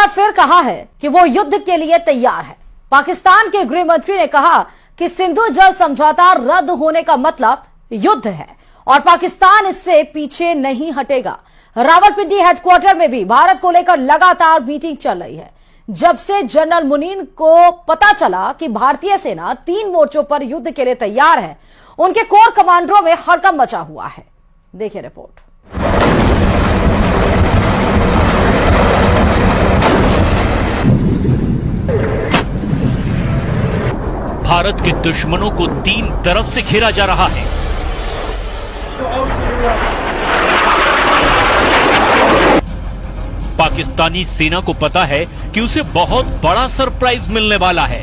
बार फिर कहा है कि वो युद्ध के लिए तैयार है। पाकिस्तान के गृह मंत्री ने कहा कि सिंधु जल समझौता रद्द होने का मतलब युद्ध है और पाकिस्तान इससे पीछे नहीं हटेगा। रावलपिंडी हेडक्वार्टर में भी भारत को लेकर लगातार मीटिंग चल रही है। जब से जनरल मुनीर को पता चला कि भारतीय सेना 3 मोर्चों पर युद्ध के लिए तैयार है, उनके कोर कमांडरों में हड़कंप मचा हुआ है। देखिए रिपोर्ट। भारत के दुश्मनों को 3 तरफ से घेरा जा रहा है। पाकिस्तानी सेना को पता है कि उसे बहुत बड़ा सरप्राइज मिलने वाला है।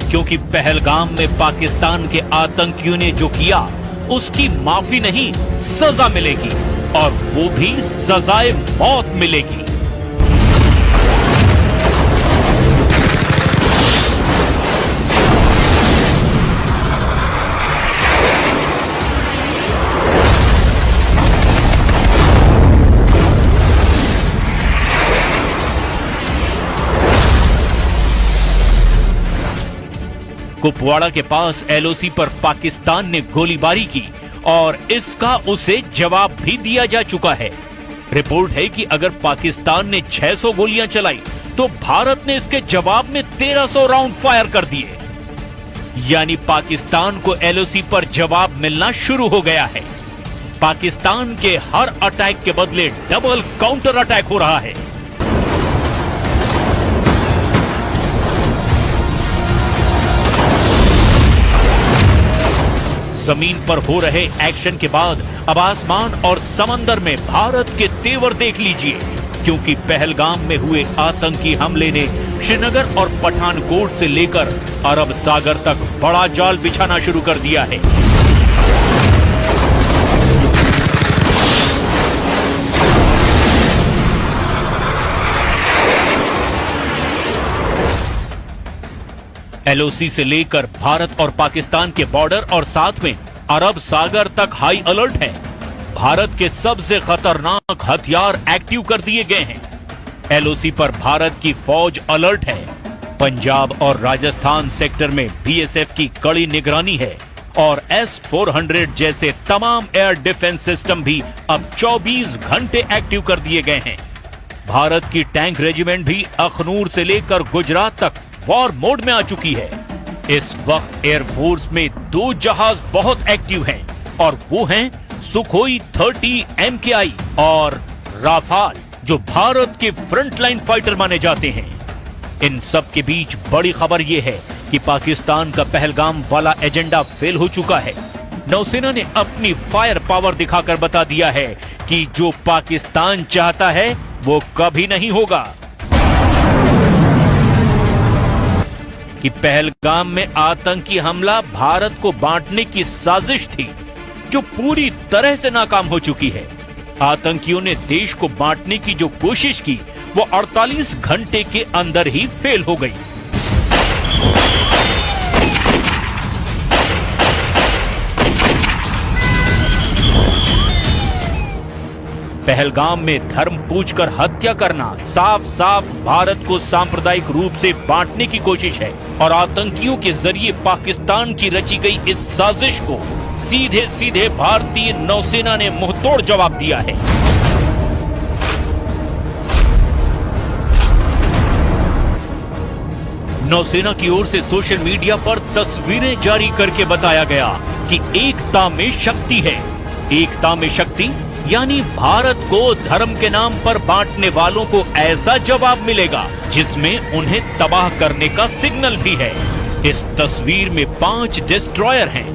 क्योंकि पहलगाम में पाकिस्तान के आतंकियों ने जो किया उसकी माफी नहीं, सजा मिलेगी और वो भी सजाए मौत मिलेगी। कुपवाड़ा के पास एलओसी पर पाकिस्तान ने गोलीबारी की और इसका उसे जवाब भी दिया जा चुका है। रिपोर्ट है कि अगर पाकिस्तान ने 600 गोलियां चलाई तो भारत ने इसके जवाब में 1300 राउंड फायर कर दिए। यानी पाकिस्तान को एलओसी पर जवाब मिलना शुरू हो गया है। पाकिस्तान के हर अटैक के बदले डबल काउंटर अटैक हो रहा है। जमीन पर हो रहे एक्शन के बाद अब आसमान और समंदर में भारत के तेवर देख लीजिए, क्योंकि पहलगाम में हुए आतंकी हमले ने श्रीनगर और पठानकोट से लेकर अरब सागर तक बड़ा जाल बिछाना शुरू कर दिया है। एलओसी से लेकर भारत और पाकिस्तान के बॉर्डर और साथ में अरब सागर तक हाई अलर्ट है। भारत के सबसे खतरनाक हथियार एक्टिव कर दिए गए हैं। एलओसी पर भारत की फौज अलर्ट है। पंजाब और राजस्थान सेक्टर में बीएसएफ की कड़ी निगरानी है और S-400 जैसे तमाम एयर डिफेंस सिस्टम भी अब 24 घंटे एक्टिव कर दिए गए हैं। भारत की टैंक रेजिमेंट भी अखनूर से लेकर गुजरात तक वॉर मोड में आ चुकी है। इस वक्त एयरफोर्स में 2 जहाज बहुत एक्टिव हैं और वो हैं सुखोई 30 MKI और राफाल, जो भारत के फ्रंटलाइन फाइटर माने जाते हैं। इन सब के बीच बड़ी खबर यह है कि पाकिस्तान का पहलगाम वाला एजेंडा फेल हो चुका है। नौसेना ने अपनी फायर पावर दिखाकर बता दिया है कि जो पाकिस्तान चाहता है वो कभी नहीं होगा। कि पहलगाम में आतंकी हमला भारत को बांटने की साजिश थी, जो पूरी तरह से नाकाम हो चुकी है। आतंकियों ने देश को बांटने की जो कोशिश की वो 48 घंटे के अंदर ही फेल हो गई। पहलगाम में धर्म पूछकर हत्या करना साफ साफ भारत को सांप्रदायिक रूप से बांटने की कोशिश है और आतंकियों के जरिए पाकिस्तान की रची गई इस साजिश को सीधे सीधे भारतीय नौसेना ने मुंहतोड़ जवाब दिया है। नौसेना की ओर से सोशल मीडिया पर तस्वीरें जारी करके बताया गया कि एकता में शक्ति है। एकता में शक्ति यानी भारत को धर्म के नाम पर बांटने वालों को ऐसा जवाब मिलेगा जिसमें उन्हें तबाह करने का सिग्नल भी है। इस तस्वीर में 5 डिस्ट्रॉयर हैं,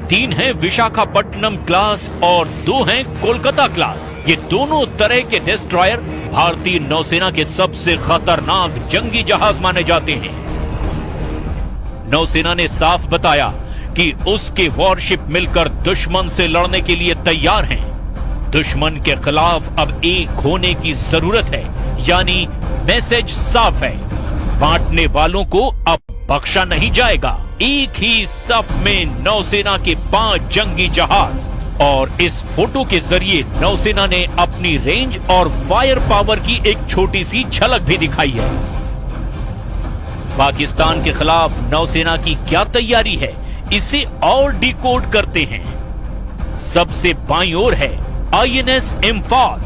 3 हैं विशाखापट्टनम क्लास और 2 हैं कोलकाता क्लास। ये दोनों तरह के डिस्ट्रॉयर भारतीय नौसेना के सबसे खतरनाक जंगी जहाज माने जाते हैं। नौसेना ने साफ बताया कि उसके वॉरशिप मिलकर दुश्मन से लड़ने के लिए तैयार हैं। दुश्मन के खिलाफ अब एक होने की जरूरत है, यानी मैसेज साफ है, बांटने वालों को अब बख्शा नहीं जाएगा। एक ही सफ में नौसेना के 5 जंगी जहाज। और इस फोटो के जरिए नौसेना ने अपनी रेंज और फायर पावर की एक छोटी सी झलक भी दिखाई है। पाकिस्तान के खिलाफ नौसेना की क्या तैयारी है, इसे और डिकोड करते हैं। सबसे बाईं ओर है आईएनएस इम्फाल,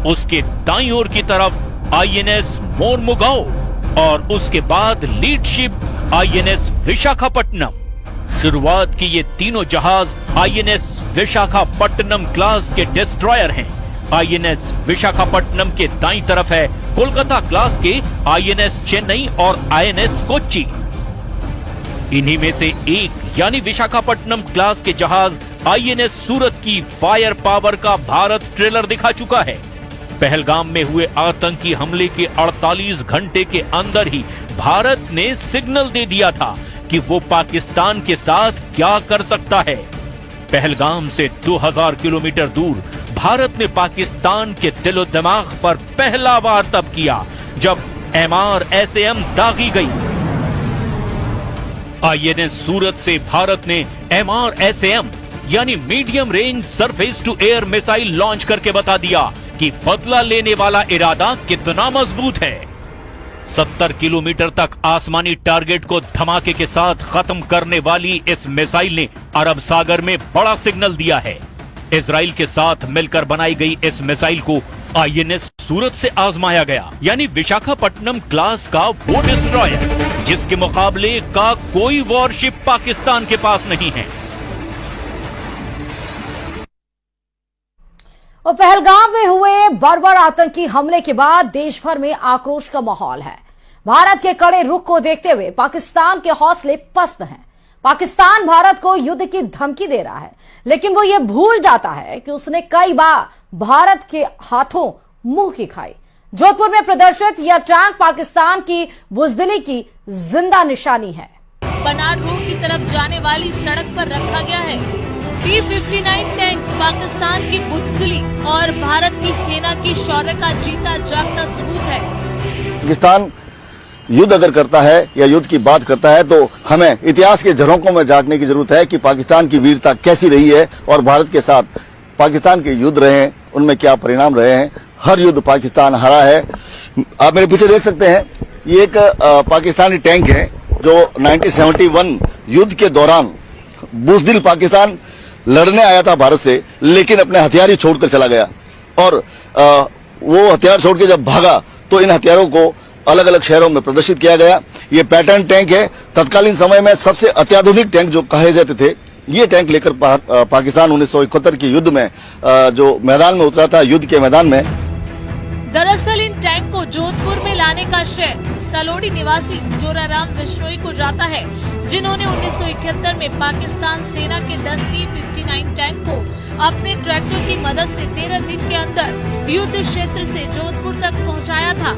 उसके दाईं ओर की तरफ आईएनएस मोरमुगाओ और उसके बाद लीडशिप आईएनएस विशाखापट्टनम। शुरुआत की ये तीनों जहाज आईएनएस विशाखापट्टनम क्लास के डिस्ट्रॉयर हैं। आईएनएस विशाखापट्टनम के दाईं तरफ है कोलकाता क्लास के आईएनएस चेन्नई और आईएनएस कोच्चि। इन्हीं में से एक यानी विशाखापट्टनम क्लास के जहाज आईएनएस सूरत की फायर पावर का भारत ट्रेलर दिखा चुका है। पहलगाम में हुए आतंकी हमले के 48 घंटे के अंदर ही भारत ने सिग्नल दे दिया था कि वो पाकिस्तान के साथ क्या कर सकता है। पहलगाम से 2000 किलोमीटर दूर भारत ने पाकिस्तान के दिलो दिमाग पर पहला वार तब किया जब MRSAM दागी गई। आईएनएस सूरत से भारत ने MRSAM यानी medium range surface to air missile launch करके बता दिया कि बदला लेने वाला इरादा कितना मजबूत है। 70 किलोमीटर तक आसमानी टारगेट को धमाके के साथ खत्म करने वाली इस मिसाइल ने अरब सागर में बड़ा सिग्नल दिया है। इजराइल के साथ मिलकर बनाई गई इस मिसाइल को आईएनएस सूरत से आजमाया गया, यानी विशाखापट्टनम क्लास का वो डिस्ट्रॉयर जिसके मुकाबले का कोई वॉरशिप पाकिस्तान के पास नहीं है। और पहलगाम में हुए बर्बर आतंकी हमले के बाद देश भर में आक्रोश का माहौल है। भारत के कड़े रुख को देखते हुए पाकिस्तान के हौसले पस्त हैं। पाकिस्तान भारत को युद्ध की धमकी दे रहा है, लेकिन वो ये भूल जाता है कि उसने कई बार भारत के हाथों मुंह की खाई। जोधपुर में प्रदर्शित यह टैंक पाकिस्तान की बुजदिली की जिंदा निशानी है। बनार रोड की तरफ जाने वाली सड़क पर रखा गया है। T-59 टैंक पाकिस्तान की बुजदिली और भारत की सेना की शौर्य का जीता जागता सबूत है। पाकिस्तान युद्ध अगर करता है या युद्ध की बात करता है तो हमें इतिहास के झरोकों में झांकने की जरूरत है कि पाकिस्तान की वीरता कैसी रही है और भारत के साथ पाकिस्तान के युद्ध रहे हैं, उनमें क्या परिणाम रहे हैं। हर युद्ध पाकिस्तान हारा है। आप मेरे पीछे देख सकते हैं, ये एक पाकिस्तानी टैंक है जो 1971 युद्ध के दौरान बुजदिल पाकिस्तान लड़ने आया था भारत से, लेकिन अपने हथियार ही छोड़कर चला गया। और वो हथियार छोड़ के जब भागा तो इन हथियारों को अलग अलग शहरों में प्रदर्शित किया गया। ये पैटर्न टैंक है। तत्कालीन समय में सबसे अत्याधुनिक टैंक जो कहे जाते थे, ये टैंक लेकर पाकिस्तान 1971 के युद्ध में जो मैदान में उतरा था, युद्ध के मैदान में। दरअसल इन टैंक को जोधपुर में लाने का श्रेय सलोड़ी निवासी जोराराम बिश्नोई को जाता है, जिन्होंने 1971 में पाकिस्तान सेना के 10 T-59 टैंक को अपने ट्रैक्टर की मदद से 13 दिन के अंदर युद्ध क्षेत्र से जोधपुर तक पहुंचाया था।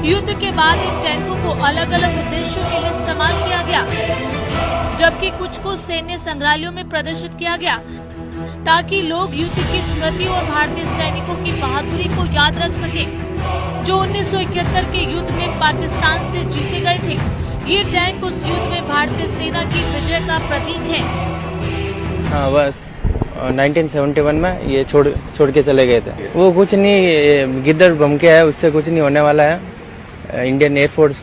युद्ध के बाद इन टैंकों को अलग अलग उद्देश्यों के लिए इस्तेमाल किया गया, जबकि कुछ को सैन्य संग्रहालयों में प्रदर्शित किया गया ताकि लोग युद्ध की स्मृति और भारतीय सैनिकों की बहादुरी को याद रख सके, जो 1971 के युद्ध में पाकिस्तान से जीते गए थे। ये टैंक उस युद्ध में भारतीय सेना की विजय का प्रतीक है। हाँ, बस 1971 में ये छोड़ के चले गए थे। वो कुछ नहीं, गिद्दड़ बम के है, उससे कुछ नहीं होने वाला है। इंडियन एयरफोर्स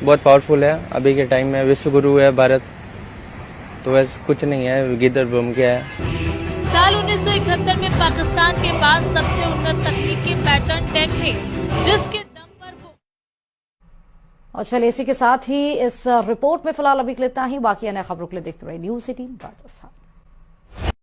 बहुत पावरफुल है अभी के टाइम में, विश्व गुरु है भारत, तो वैसे कुछ नहीं है, गिद्दड़ बम के है। साल 1971 में पाकिस्तान के पास सबसे उन्नत तकनीक के पैटर्न टैंक थे, जिसके दम पर वो। और चलिए इसी के साथ ही इस रिपोर्ट में फिलहाल अभी के लिए इतना ही। बाकी अन्य खबरों के लिए देखते रहिए News 18 राजस्थान।